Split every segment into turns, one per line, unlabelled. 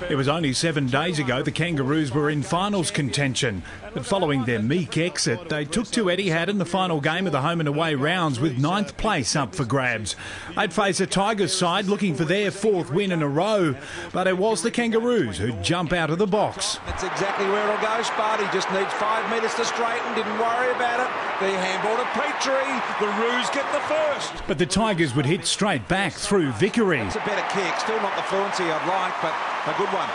It was only 7 days ago the Kangaroos were in finals contention, but following their meek exit, they took to Etihad in the final game of the home and away rounds with 9th place up for grabs. They'd face a Tigers side looking for their 4th win in a row, but it was the Kangaroos who'd jump out of the box.
That's exactly where it'll go, Sparty. Just needs 5 metres to straighten, didn't worry about it. The handball to Petrie, the Roos get the first.
But the Tigers would hit straight back through Vickery.
It's a better kick, still not the fluency I'd like, but a good one.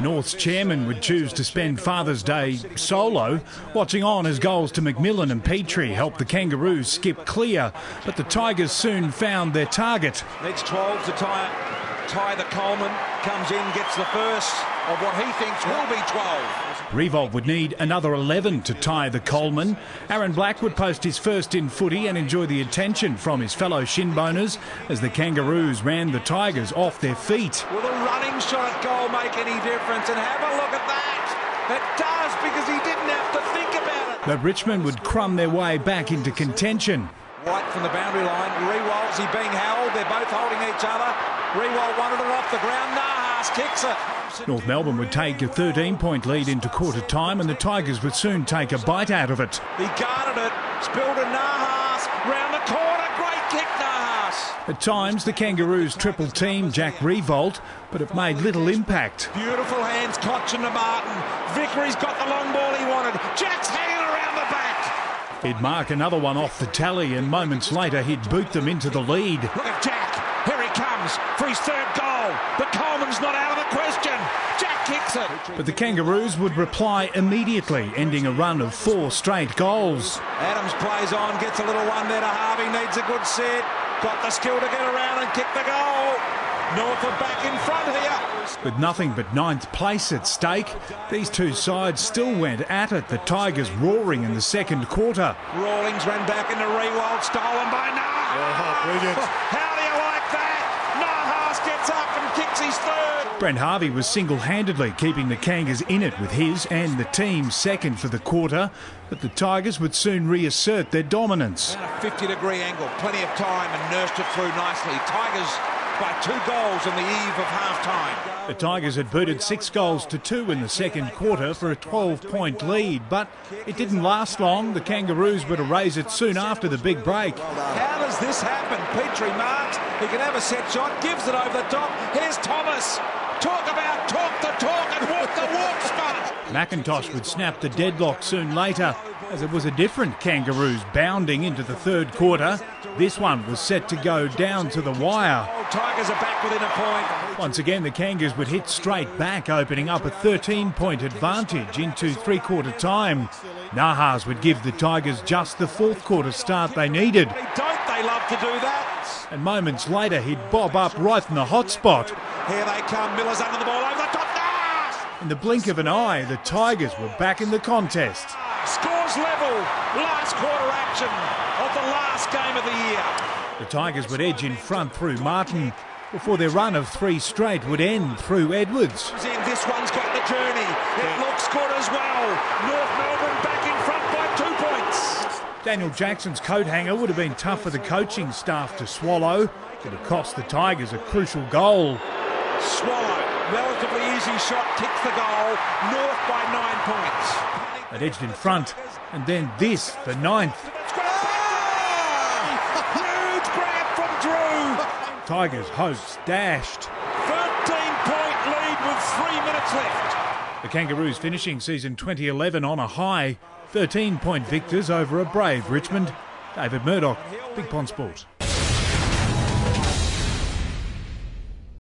North's chairman would choose to spend Father's Day solo, watching on as goals to McMillan and Petrie helped the Kangaroos skip clear, but the Tigers soon found their target.
Needs 12 to tie the Coleman, comes in, gets the first of what he thinks will be 12.
Revolt would need another 11 to tie the Coleman. Aaron Black would post his first in footy and enjoy the attention from his fellow shinboners as the Kangaroos ran the Tigers off their feet.
Will the running shot at goal make any difference? And have a look at that. It does, because he didn't have to think about it.
But Richmond would crumb their way back into contention.
White from the boundary line, Rewalt's he being held, they're both holding each other. Rewalt wanted it off the ground, Nahas kicks it.
North Melbourne would take a 13-point lead into quarter time and the Tigers would soon take a bite out of it.
He guarded it, spilled to Nahas, round the corner, great kick Nahas.
At times the Kangaroos triple teamed Jack Revolt, but it made little impact.
Beautiful hands, Cochin to Martin. Vickery's got the long ball he wanted. Jack's hanging around the back.
He'd mark another one off the tally and moments later he'd boot them into the lead.
Look at Jack, here he comes for his 3rd goal. The Coleman's not out of the question. Jack kicks it.
But the Kangaroos would reply immediately, ending a run of 4 straight goals.
Adams plays on, gets a little one there to Harvey, needs a good set. Got the skill to get around and kick the goal. North are back in front here.
With nothing but 9th place at stake, these two sides still went at it, the Tigers roaring in the 2nd quarter.
Rawlings ran back into Rewald, stolen by Nahas.
Oh, brilliant.
How do you like that? Nahas gets up and kicks his 3rd.
Brent Harvey was single-handedly keeping the Kangas in it with his and the team's 2nd for the quarter, but the Tigers would soon reassert their dominance.
A 50-degree angle, plenty of time and nursed it through nicely. Tigers by 2 goals on the eve of half-time.
The Tigers had booted 6 goals to 2 in the 2nd quarter for a 12-point lead, but it didn't last long. The Kangaroos were to raise it soon after the big break.
How does this happen? Petrie marks, he can have a set shot, gives it over the top. Here's Thomas. Talk about talk the talk and walk the walk, Spud.
McIntosh would snap the deadlock soon later, as it was a different Kangaroos bounding into the 3rd quarter. This one was set to go down to the wire.
Tigers are back within a point.
Once again, the Kangas would hit straight back, opening up a 13-point advantage into 3-quarter time. Nahas would give the Tigers just the 4th quarter start they needed.
Don't they love to do that?
And moments later, he'd bob up right in the hot spot.
Here they come, Miller's under the ball, over the top.
In the blink of an eye, the Tigers were back in the contest.
Scores level, last quarter action of the last game of the year.
The Tigers would edge in front through Martin before their run of 3 straight would end through Edwards.
This one's got the journey. It looks good as well. North Melbourne back in front by 2 points.
Daniel Jackson's coat hanger would have been tough for the coaching staff to swallow. It had cost the Tigers a crucial goal.
Swallow, relatively easy shot, kicks the goal. North by 9 points.
It edged in front, and then this, the 9th.
Huge grab from Drew.
Tigers' hopes dashed.
13-point lead with 3 minutes left.
The Kangaroos finishing season 2011 on a high. 13-point victors over a brave Richmond. David Murdoch, Big Pond Sport.